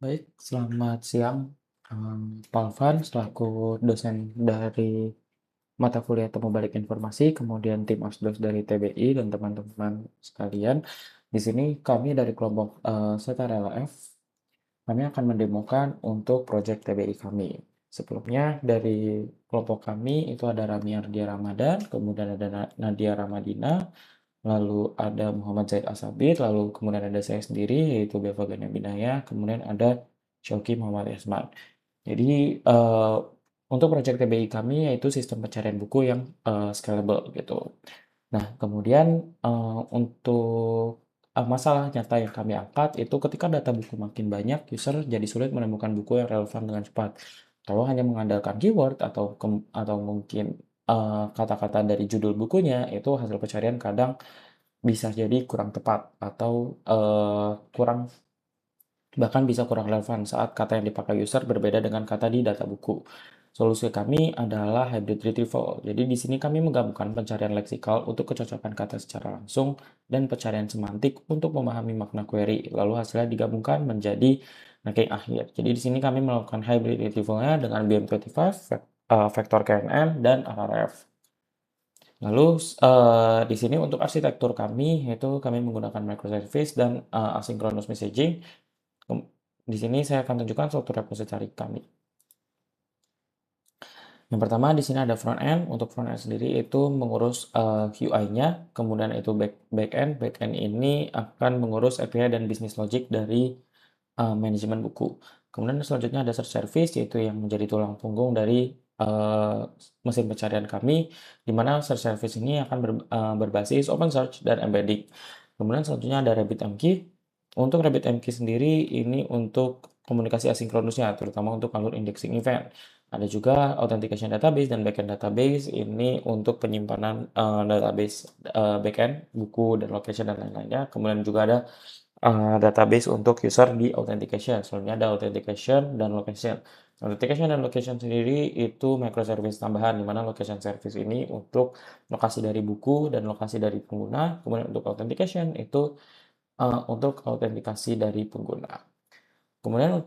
Baik, selamat siang. Pak Alvan, selaku dosen dari mata kuliah Temu Balik Informasi, kemudian tim Asdos dari TBI dan teman-teman sekalian. Di sini kami dari kelompok Setara LF, kami akan mendemokan untuk proyek TBI kami. Sebelumnya dari kelompok kami itu ada Rami Ardia Ramadan, kemudian ada Nadia Ramadina, lalu ada Muhammad Zaid Asabir, lalu kemudian ada saya sendiri yaitu Beva Gana Binaya, kemudian ada Syauki Muhammad Esman. Jadi untuk proyek TBI kami yaitu sistem pencarian buku yang scalable gitu. Nah, kemudian untuk masalah nyata yang kami angkat itu ketika data buku makin banyak, user jadi sulit menemukan buku yang relevan dengan cepat. Kalau hanya mengandalkan keyword atau mungkin kata-kata dari judul bukunya, itu hasil pencarian kadang bisa jadi kurang tepat atau kurang bahkan bisa kurang relevan saat kata yang dipakai user berbeda dengan kata di data buku. Solusi kami adalah hybrid retrieval. Jadi di sini kami menggabungkan pencarian leksikal untuk kecocokan kata secara langsung dan pencarian semantik untuk memahami makna query. Lalu hasilnya digabungkan menjadi ranking akhir. Jadi di sini kami melakukan hybrid retrieval-nya dengan BM25, vektor KNN, dan RRF. Lalu di sini untuk arsitektur kami yaitu kami menggunakan microservice dan asynchronous messaging. Di sini saya akan tunjukkan struktur repository kami. Yang pertama di sini ada front end. Untuk front end sendiri itu mengurus UI-nya, kemudian itu back end. Back end ini akan mengurus API dan business logic dari manajemen buku. Kemudian selanjutnya ada search service yaitu yang menjadi tulang punggung dari mesin pencarian kami, di mana search service ini akan berbasis open search dan embedding. Kemudian selanjutnya ada RabbitMQ. Untuk RabbitMQ sendiri ini untuk komunikasi asinkronusnya, terutama untuk alur indexing event. Ada juga authentication database dan backend database ini untuk penyimpanan database backend, buku dan location dan lain-lainnya. Kemudian juga ada database untuk user di authentication. Sebelumnya ada authentication dan location. Authentication dan location sendiri itu microservice tambahan, di mana location service ini untuk lokasi dari buku dan lokasi dari pengguna. Kemudian untuk authentication itu untuk autentikasi dari pengguna. Kemudian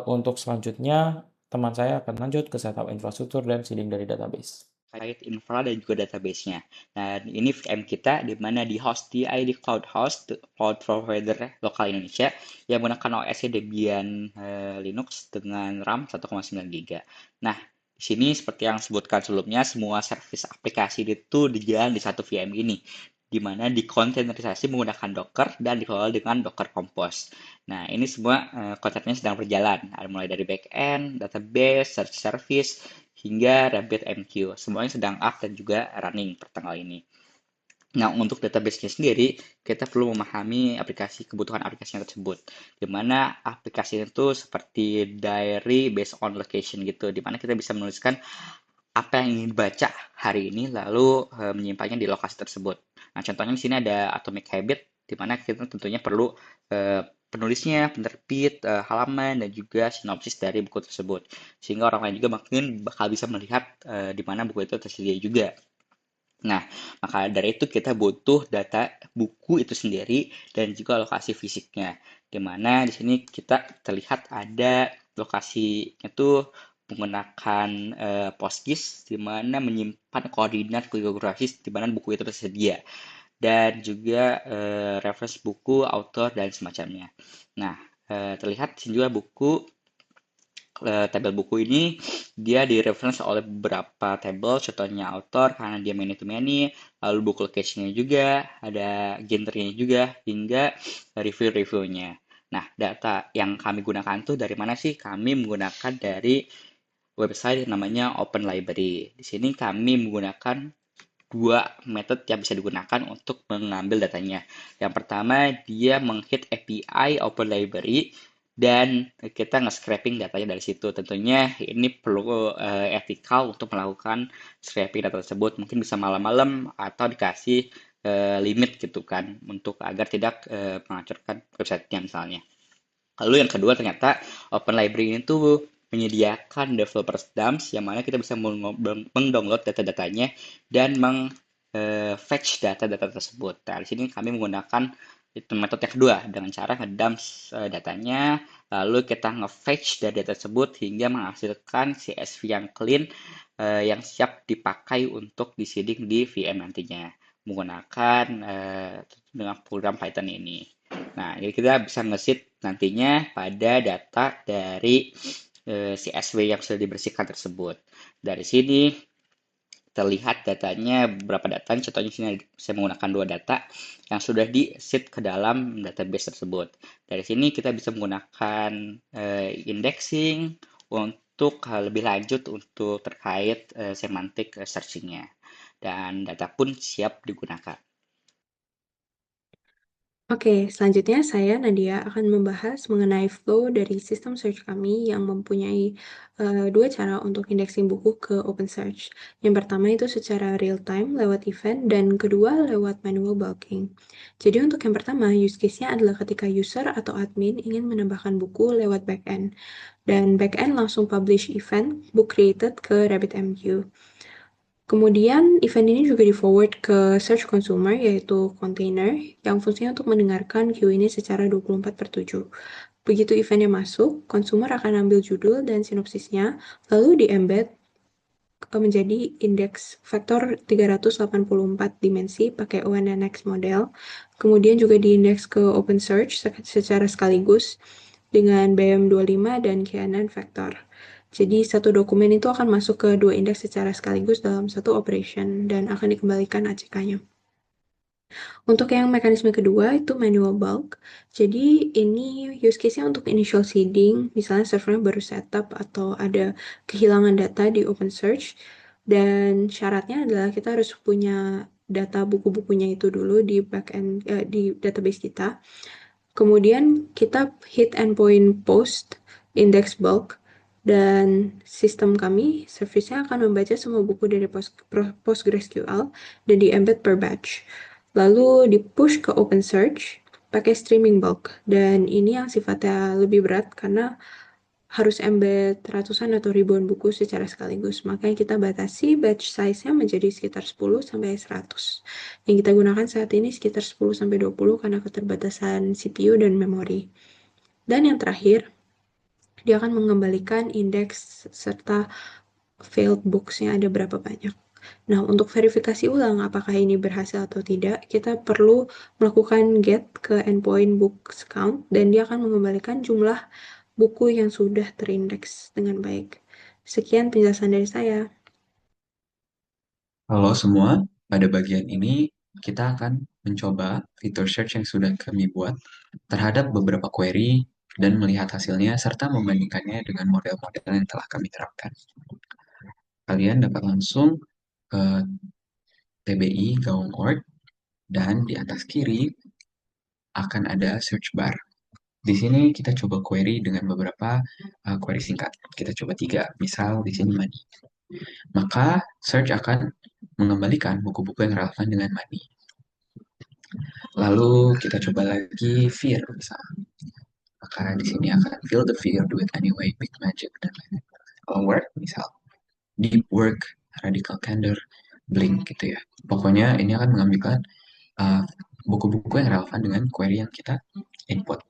untuk selanjutnya teman saya akan lanjut ke setup infrastruktur dan seeding dari database. Terkait infra dan juga database-nya. Nah, ini VM kita di mana di host di ID Cloud Host, cloud provider lokal Indonesia yang menggunakan OS Debian Linux dengan RAM 1,9 GB. Nah, di sini seperti yang sebutkan sebelumnya, semua service aplikasi itu dijalan di satu VM ini, di mana dikontenerisasi menggunakan Docker dan dikelola dengan Docker Compose. Nah, ini semua konsepnya sedang berjalan, mulai dari backend, database, search service, hingga RabbitMQ. Semuanya sedang up dan juga running per tanggal ini. Nah, untuk database-nya sendiri, kita perlu memahami kebutuhan aplikasinya tersebut. Di mana aplikasi itu seperti diary based on location gitu, di mana kita bisa menuliskan apa yang ingin dibaca hari ini, lalu menyimpannya di lokasi tersebut. Nah, contohnya di sini ada Atomic Habit, di mana kita tentunya perlu penulisnya, penerbit, halaman, dan juga sinopsis dari buku tersebut. Sehingga orang lain juga mungkin bakal bisa melihat di mana buku itu tersedia juga. Nah, maka dari itu kita butuh data buku itu sendiri dan juga lokasi fisiknya. Di mana di sini kita terlihat ada lokasi itu menggunakan PostGIS di mana menyimpan koordinat geografis di mana buku itu tersedia dan juga reference buku, author dan semacamnya. Nah, terlihat di sini juga buku tabel buku ini dia direference oleh beberapa tabel, contohnya author karena dia many to many, lalu book location-nya juga, ada genre-nya juga, hingga review-reviewnya. Nah, data yang kami gunakan tuh dari mana sih? Kami menggunakan dari website yang namanya Open Library. Di sini kami menggunakan dua metode yang bisa digunakan untuk mengambil datanya. Yang pertama, dia menghit API Open Library dan kita nge-scraping datanya dari situ. Tentunya ini perlu etikal untuk melakukan scraping data tersebut. Mungkin bisa malam-malam atau dikasih limit gitu kan, untuk agar tidak menghancurkan website-nya misalnya. Lalu yang kedua ternyata Open Library ini tuh menyediakan developers dumps yang mana kita bisa mengdownload data-datanya dan meng-fetch data-data tersebut. Nah, di sini kami menggunakan Itu metode yang kedua dengan cara ngedump datanya, lalu kita nge-fetch dari data tersebut hingga menghasilkan CSV yang clean yang siap dipakai untuk diseeding di VM nantinya menggunakan dengan program Python ini. Nah, jadi kita bisa nge-seed nantinya pada data dari CSV yang sudah dibersihkan tersebut. Dari sini terlihat datanya beberapa data. Contohnya di sini saya menggunakan dua data yang sudah di seed ke dalam database tersebut. Dari sini kita bisa menggunakan indexing untuk lebih lanjut untuk terkait semantik searching-nya. Dan data pun siap digunakan. Oke, selanjutnya saya Nadia akan membahas mengenai flow dari sistem search kami yang mempunyai dua cara untuk indexing buku ke OpenSearch. Yang pertama itu secara real time lewat event dan kedua lewat manual bulking. Jadi untuk yang pertama, use case-nya adalah ketika user atau admin ingin menambahkan buku lewat backend. Dan backend langsung publish event book created ke RabbitMQ. Kemudian event ini juga di-forward ke search consumer, yaitu container, yang fungsinya untuk mendengarkan queue ini secara 24/7. Begitu eventnya masuk, consumer akan ambil judul dan sinopsisnya, lalu di-embed menjadi indeks vektor 384 dimensi pakai ONNX model. Kemudian juga diindeks ke OpenSearch secara sekaligus dengan BM25 dan KNN vektor. Jadi satu dokumen itu akan masuk ke dua indeks secara sekaligus dalam satu operation dan akan dikembalikan ACK-nya. Untuk yang mekanisme kedua itu manual bulk. Jadi ini use case-nya untuk initial seeding, misalnya servernya baru setup atau ada kehilangan data di OpenSearch. Dan syaratnya adalah kita harus punya data buku-bukunya itu dulu di backend di database kita. Kemudian kita hit endpoint post index bulk dan sistem kami, service-nya akan membaca semua buku dari PostgreSQL dan di-embed per batch. Lalu di-push ke OpenSearch pakai streaming bulk. Dan ini yang sifatnya lebih berat karena harus embed ratusan atau ribuan buku secara sekaligus. Makanya kita batasi batch size-nya menjadi sekitar 10 sampai 100. Yang kita gunakan saat ini sekitar 10 sampai 20 karena keterbatasan CPU dan memori. Dan yang terakhir, dia akan mengembalikan indeks serta failed books-nya ada berapa banyak. Nah, untuk verifikasi ulang apakah ini berhasil atau tidak, kita perlu melakukan get ke endpoint books count dan dia akan mengembalikan jumlah buku yang sudah terindeks dengan baik. Sekian penjelasan dari saya. Halo semua, pada bagian ini kita akan mencoba fitur search yang sudah kami buat terhadap beberapa query dan melihat hasilnya serta membandingkannya dengan model-model yang telah kami terapkan. Kalian dapat langsung ke TBI Gaung.org dan di atas kiri akan ada search bar. Di sini kita coba query dengan beberapa query singkat. Kita coba 3, misal di sini money. Maka search akan mengembalikan buku-buku yang relevan dengan money. Lalu kita coba lagi fear misalnya. Maka di sini akan feel the fear, do it anyway, big magic, dan lain-lain. Kalau work misal, deep work, radical candor, blink gitu ya. Pokoknya ini akan mengambilkan uh, buku-buku yang relevan dengan query yang kita input.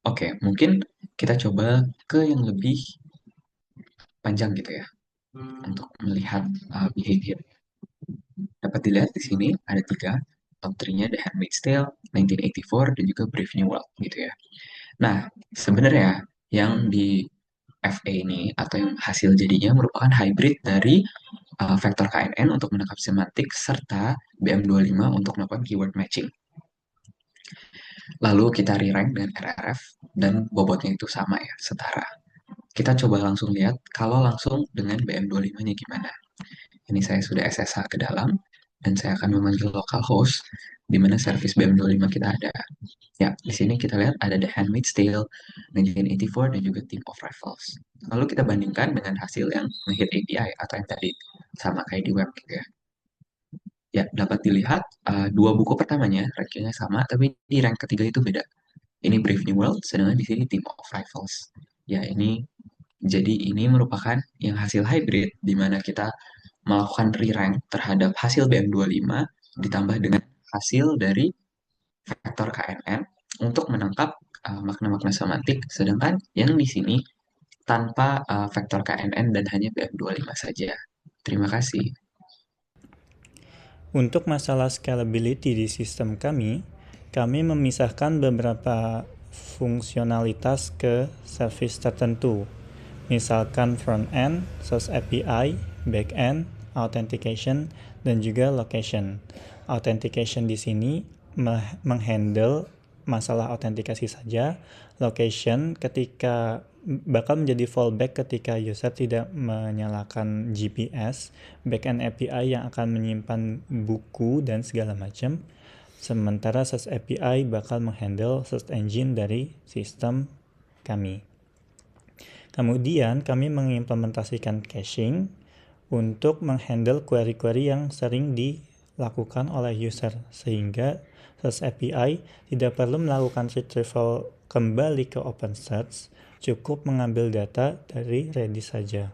Oke, mungkin kita coba ke yang lebih panjang gitu ya, untuk melihat behavior. Dapat dilihat di sini ada 3, top 3-nya The Handmaid's Tale, 1984, dan juga Brave New World gitu ya. Nah, sebenarnya yang di FA ini atau yang hasil jadinya merupakan hybrid dari vektor KNN untuk menangkap semantik serta BM25 untuk melakukan keyword matching. Lalu kita re-rank dengan RRF dan bobotnya itu sama ya, setara. Kita coba langsung lihat kalau langsung dengan BM25-nya gimana. Ini saya sudah SSH ke dalam dan saya akan memanggil localhost di mana service BM25 kita ada. Ya, di sini kita lihat ada The Handmaid's Tale, 1984, dan juga Team of Rivals. Lalu kita bandingkan dengan hasil yang nge-hit API atau yang tadi sama kayak di web gitu ya. Ya, dapat dilihat dua buku pertamanya rankingnya sama, tapi di rank ketiga itu beda. Ini Brave New World, sedangkan di sini Team of Rivals. Ya, ini merupakan yang hasil hybrid, di mana kita melakukan re-rank terhadap hasil BM25 ditambah dengan hasil dari vektor KNN untuk menangkap makna-makna semantik, sedangkan yang di sini tanpa vektor KNN dan hanya BM25 saja. Terima kasih. Untuk masalah scalability di sistem kami memisahkan beberapa fungsionalitas ke service tertentu. Misalkan front-end, source API, back-end, authentication, dan juga location. Authentication di sini menghandle masalah autentikasi saja. Location bakal menjadi fallback ketika user tidak menyalakan GPS, backend API yang akan menyimpan buku dan segala macam. Sementara search API bakal menghandle search engine dari sistem kami. Kemudian kami mengimplementasikan caching untuk menghandle query-query yang sering dilakukan oleh user, sehingga search API tidak perlu melakukan retrieval kembali ke OpenSearch, cukup mengambil data dari Redis saja.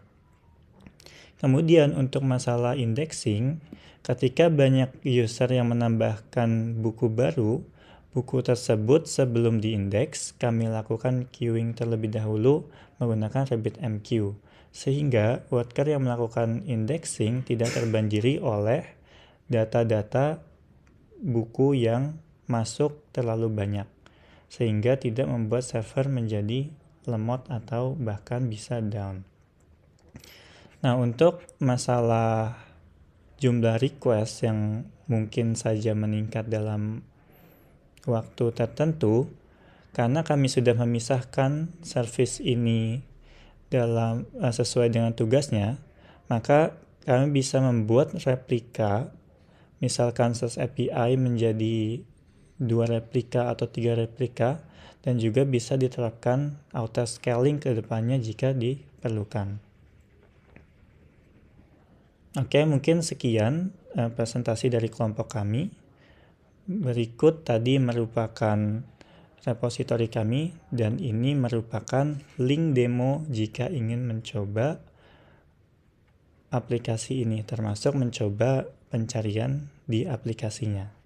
Kemudian untuk masalah indexing, ketika banyak user yang menambahkan buku baru, buku tersebut sebelum diindeks, kami lakukan queuing terlebih dahulu menggunakan RabbitMQ, sehingga worker yang melakukan indexing tidak terbanjiri oleh data-data buku yang masuk terlalu banyak, sehingga tidak membuat server menjadi lemot atau bahkan bisa down. Nah, untuk masalah jumlah request yang mungkin saja meningkat dalam waktu tertentu, karena kami sudah memisahkan service ini dalam sesuai dengan tugasnya, maka kami bisa membuat replika, misalkan search API menjadi 2 replika atau 3 replika, dan juga bisa diterapkan auto scaling ke depannya jika diperlukan. Oke, mungkin sekian presentasi dari kelompok kami. Berikut tadi merupakan repositori kami, dan ini merupakan link demo jika ingin mencoba aplikasi ini, termasuk mencoba pencarian di aplikasinya.